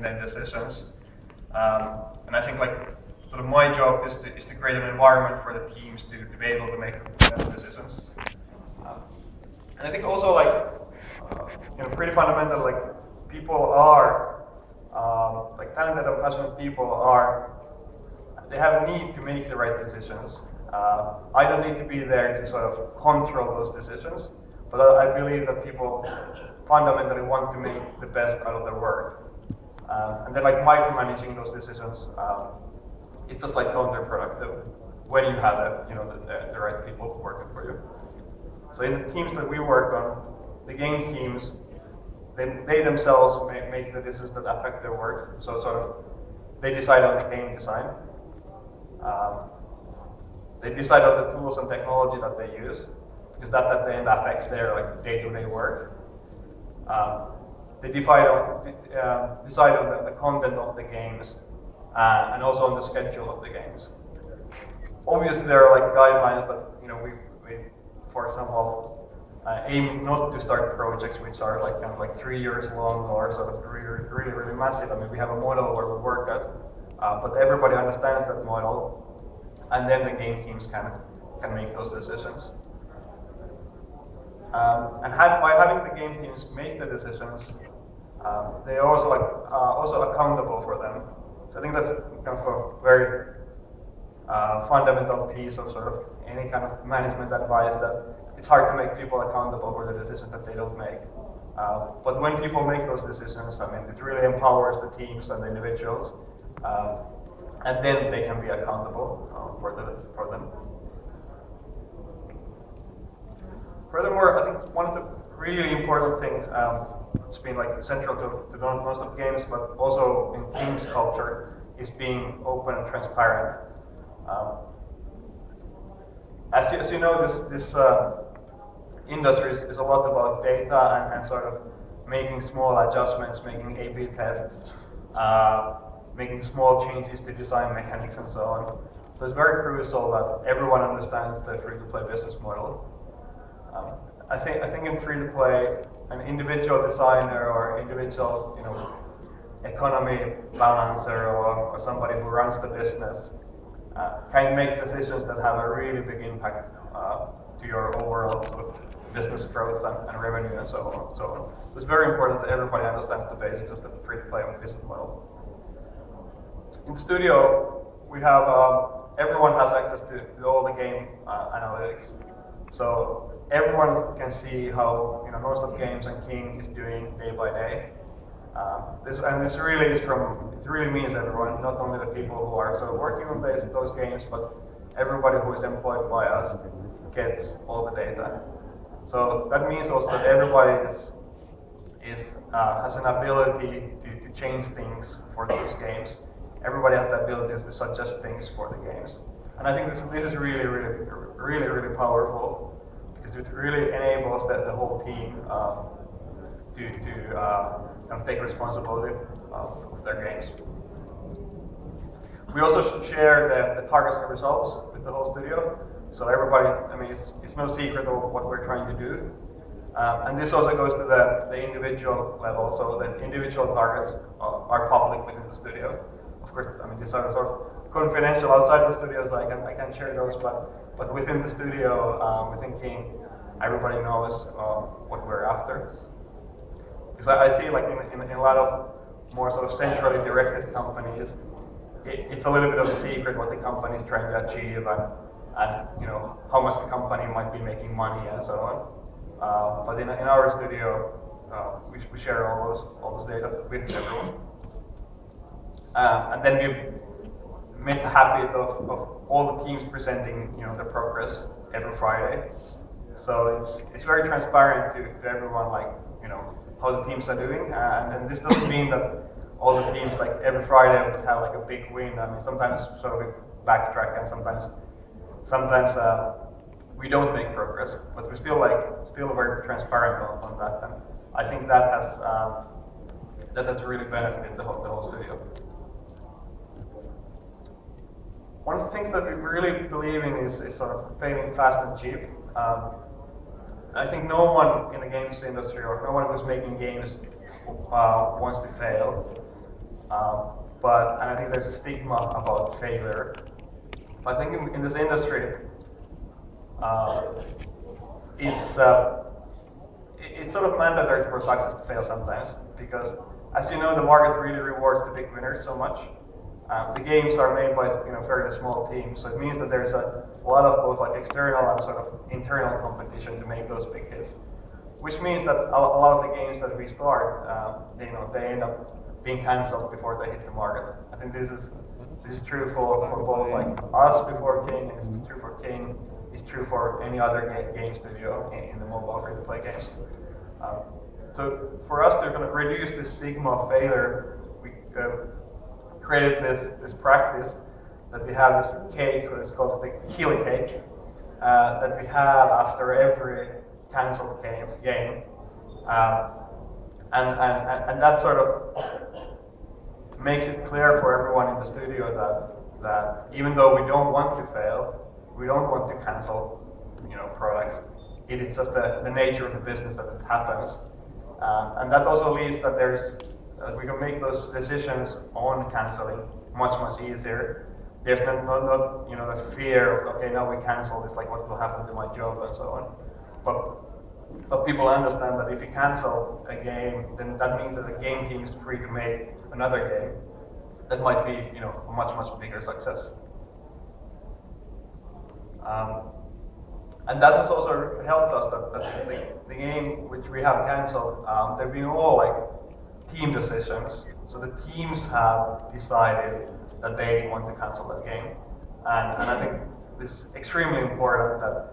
their decisions. And I think like sort of my job is to create an environment for the teams to be able to make better decisions. And I think also like pretty fundamental, like people are like talented and passionate people are, they have a need to make the right decisions. I don't need to be there to sort of control those decisions, but I believe that people fundamentally want to make the best out of their work. And then like micromanaging those decisions, it's just like counterproductive when you have the right people working for you. So in the teams that we work on, the game teams, they themselves make the decisions that affect their work. So sort of they decide on the game design. They decide on the tools and technology that they use, because that at the end affects their like day-to-day work. They decide on the content of the games and also on the schedule of the games. Obviously, there are like guidelines that we for example, aim not to start projects which are like kind of like 3 years long or sort of really massive. I mean, we have a model where we work at, but everybody understands that model, and then the game teams can make those decisions. And by having the game teams make the decisions, they are also also accountable for them. So I think that's kind of a very fundamental piece of sort of any kind of management advice, that it's hard to make people accountable for the decisions that they don't make. But when people make those decisions, I mean, it really empowers the teams and the individuals, and then they can be accountable for them. Furthermore, I think one of the really important things that's been like central to Nonstop Games, but also in teams culture, is being open and transparent. As you know, this industry is a lot about data and sort of making small adjustments, making A/B tests, making small changes to design mechanics and so on. So it's very crucial that everyone understands the free-to-play business model. I think in free-to-play, an individual designer or individual economy balancer or somebody who runs the business can make decisions that have a really big impact to your overall sort of business growth and revenue and so on. So it's very important that everybody understands the basics of the free-to-play business model. In the studio, we have everyone has access to all the game analytics. So everyone can see how Nonstop Games and King is doing day by day. This really means everyone, not only the people who are sort of working on those games, but everybody who is employed by us gets all the data. So that means also that everybody has an ability to change things for those games. Everybody has the ability to suggest things for the games. And I think this is really powerful, because it really enables the whole team to take responsibility of their games. We also share the targets and results with the whole studio, so everybody, I mean, it's no secret of what we're trying to do. And this also goes to the individual level, so the individual targets are public within the studio. Of course, I mean, these are sort of confidential outside the studio, so I can share those, but within the studio, within King, everybody knows what we're after. Because I see, like in a lot of more sort of centrally directed companies, it's a little bit of a secret what the company is trying to achieve, and how much the company might be making money and so on. But in our studio, we share all those data with everyone. And then we've made the habit of all the teams presenting their progress every Friday. So it's very transparent to everyone, like how the teams are doing. And this doesn't mean that all the teams like every Friday would have like a big win. I mean, sometimes sort of we backtrack, and sometimes we don't make progress, but we're still very transparent on that. And I think that has really benefited the whole studio. One of the things that we really believe in is sort of failing fast and cheap. I think no one in the games industry, or no one who's making games, wants to fail. And I think there's a stigma about failure. I think in this industry, uh, it's it's sort of mandatory for success to fail sometimes because, as you know, the market really rewards the big winners so much. The games are made by fairly small teams, so it means that there's a lot of both like external and sort of internal competition to make those big hits. Which means that a lot of the games that we start, they end up being cancelled before they hit the market. I think this is true for both like us before King, and it's true for King, it's true for any other game studio in the mobile free-to-play games. Um, so for us to kind of reduce the stigma of failure, we created this practice that we have this cake, it's called the kill cake, that we have after every cancelled game. Um, and that sort of makes it clear for everyone in the studio that even though we don't want to fail, we don't want to cancel products. It is just the nature of the business that it happens. And that also leads that we can make those decisions on canceling much easier. There's not the fear of, okay, now we cancel this, like what will happen to my job and so on. But people understand that if you cancel a game, then that means that the game team is free to make another game that might be a much bigger success. And that has also helped us that the game which we have cancelled, they've been all like team decisions. So the teams have decided that they want to cancel that game. And I think this is extremely important that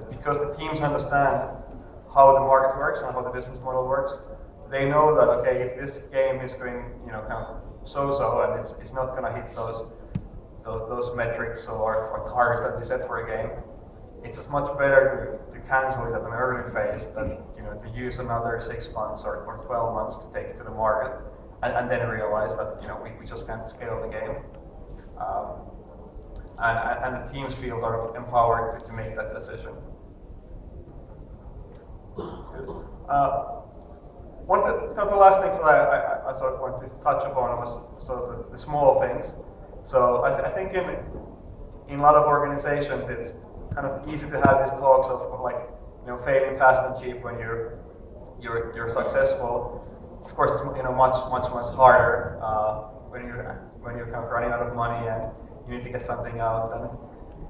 because the teams understand how the market works and how the business model works, they know that, okay, if this game is going kind of so-so and it's not going to hit those metrics or targets that we set for a game, it's just much better to cancel it at an early phase than to use another 6 months or 12 months to take it to the market and then realize that we just can't scale the game. And the teams feel sort of empowered to make that decision. One of the last things that I sort of want to touch upon was sort of the small things. So I think in a lot of organizations it's kind of easy to have these talks of like failing fast and cheap when you're successful. Of course, it's much harder when you're kind of running out of money and you need to get something out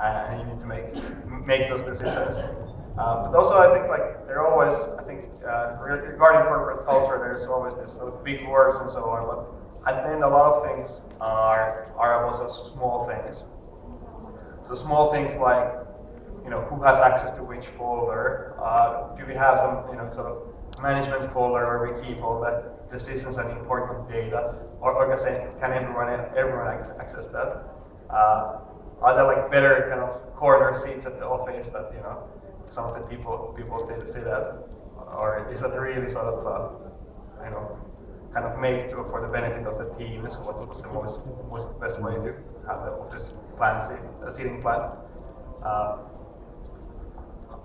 and you need to make those decisions. But also, I think like regarding corporate culture, there's always this sort of big words and so on. But at the end, a lot of things are also small things. So small things like who has access to which folder? Do we have some sort of management folder where we keep all the decisions and important data, or can everyone access that? Are there like better kind of corner seats at the office that some of the people sit at, or is that really sort of kind of made for the benefit of the team? So what's the most best way to have the office seating plan?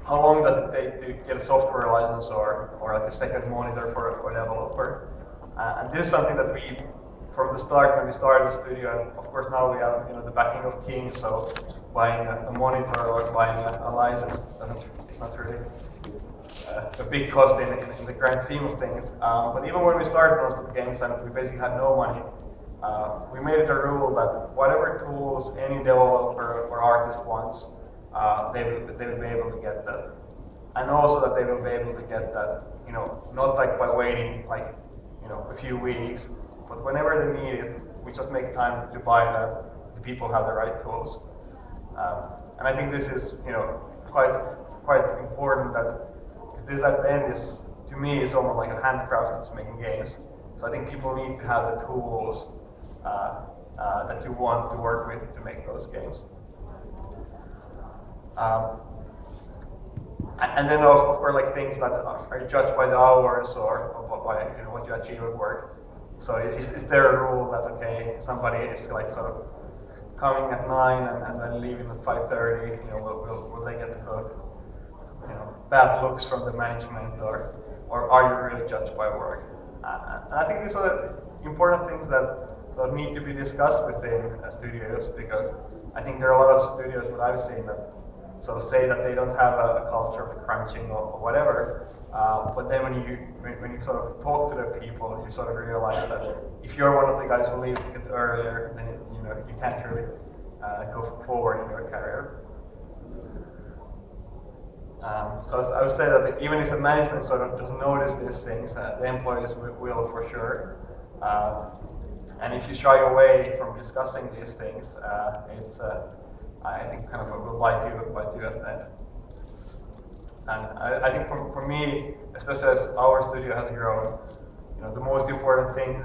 How long does it take to get a software license or like a second monitor for a developer? And this is something that we, from the start when we started the studio, and of course now we have the backing of King, so buying a monitor or buying a license it's not really a big cost in the grand scheme of things. But even when we started Nonstop Games and we basically had no money, we made it a rule that whatever tools any developer or artist wants, they will be able to get that. And also that they will be able to get that, not like by waiting like, a few weeks, but whenever they need it, we just make time to buy that the people have the right tools. And I think this is, quite important that this at the end is, to me, is almost like a handcraft that's making games. So I think people need to have the tools that you want to work with to make those games. And then of course like things that are judged by the hours or by what you achieve at work. So is there a rule that okay, somebody is like sort of coming at 9 and then leaving at 5:30? Will they get sort of bad looks from the management or are you really judged by work? And I think these are the important things that sort of need to be discussed within studios, because I think there are a lot of studios that I've seen that sort of say that they don't have a culture of crunching or whatever, but then when you sort of talk to the people, you sort of realize that if you're one of the guys who leaves a bit earlier, then you can't really go forward in your career. So I would say that even if the management sort of doesn't notice these things, the employees will for sure. And if you shy away from discussing these things, it's I think kind of will bite you at the end. And I think for me, especially as our studio has grown, the most important thing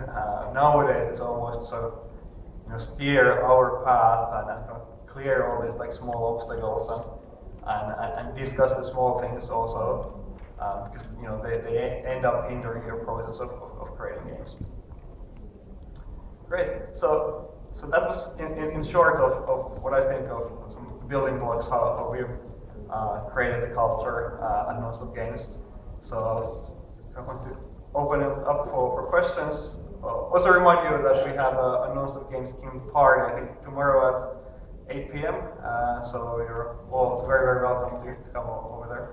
nowadays is almost sort of steer our path and clear all these like small obstacles and discuss the small things also, because they end up hindering your process of creating games. Great. So that was in short of what I think of some building blocks how we've created the culture at Nonstop Games. So I want to open it up for questions. Also remind you that we have a Nonstop Games themed party, I think tomorrow at 8 p.m. So you're all very, very welcome to come over there.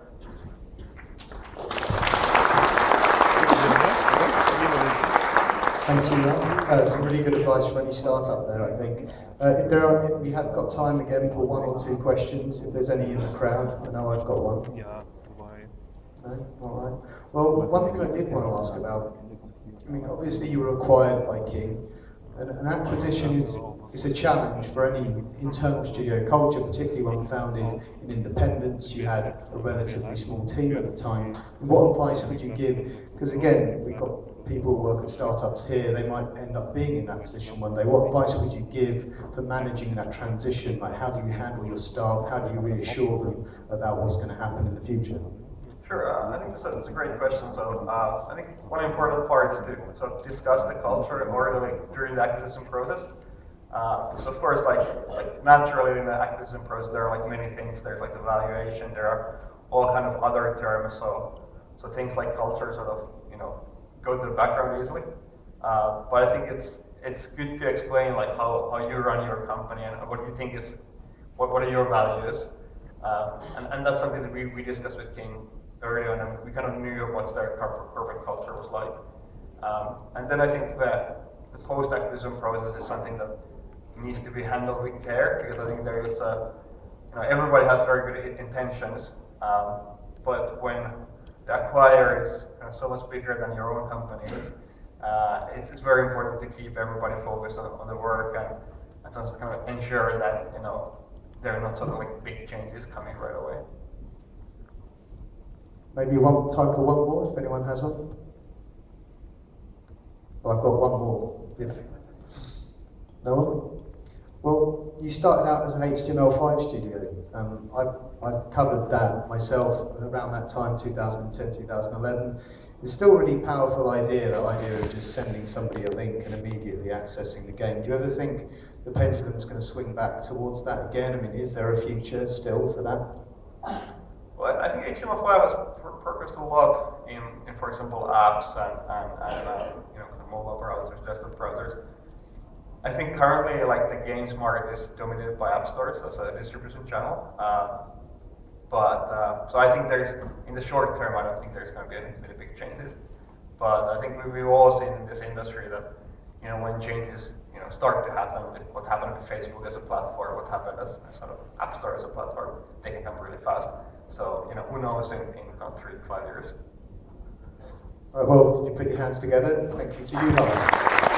Thanks, Ian. Some really good advice for any startup there, I think. If we have got time again for one or two questions, if there's any in the crowd. I know I've got one. Yeah, why? No? All right. Well, one thing I did want to ask about, I mean, obviously you were acquired by King, and an acquisition is a challenge for any internal studio culture, particularly when founded in independence. You had a relatively small team at the time. And what advice would you give? Because again, we've got people who work at startups here, they might end up being in that position one day. What advice would you give for managing that transition? Like, how do you handle your staff? How do you reassure them about what's going to happen in the future? Sure, I think that's a great question. So I think one important part is to sort of discuss the culture during the acquisition process. So of course, like naturally in the acquisition process, there are like many things. There's like evaluation. There are all kind of other terms. So things like culture sort of go to the background easily. But I think it's good to explain like how you run your company and what you think is what are your values. And that's something that we discussed with King early on, and we kind of knew what their corporate culture was like. And then I think that the post-acquisition process is something that needs to be handled with care, because I think there is everybody has very good intentions, but when the acquirer is so much bigger than your own company is, it's very important to keep everybody focused on the work and just kind of ensure that there are not sort of like big changes coming right away. Maybe time for one more, if anyone has one. Well, I've got one more. If no one? Well, you started out as an HTML5 studio. I covered that myself around that time, 2010, 2011. It's still a really powerful idea, that idea of just sending somebody a link and immediately accessing the game. Do you ever think the pendulum's going to swing back towards that again? I mean, is there a future still for that? Well, I think HTML5 was purposed a lot in for example, apps and mobile browsers, desktop browsers. I think currently, like, the games market is dominated by app stores as a distribution channel. So I think in the short term, I don't think there's going to be any big changes. But I think we've all seen in this industry that, when changes, start to happen, what happened with Facebook as a platform, what happened as sort of App Store as a platform, they can come really fast. So, who knows in 3 to 5 years. All right, well, did you put your hands together? Thank you to you, Howard.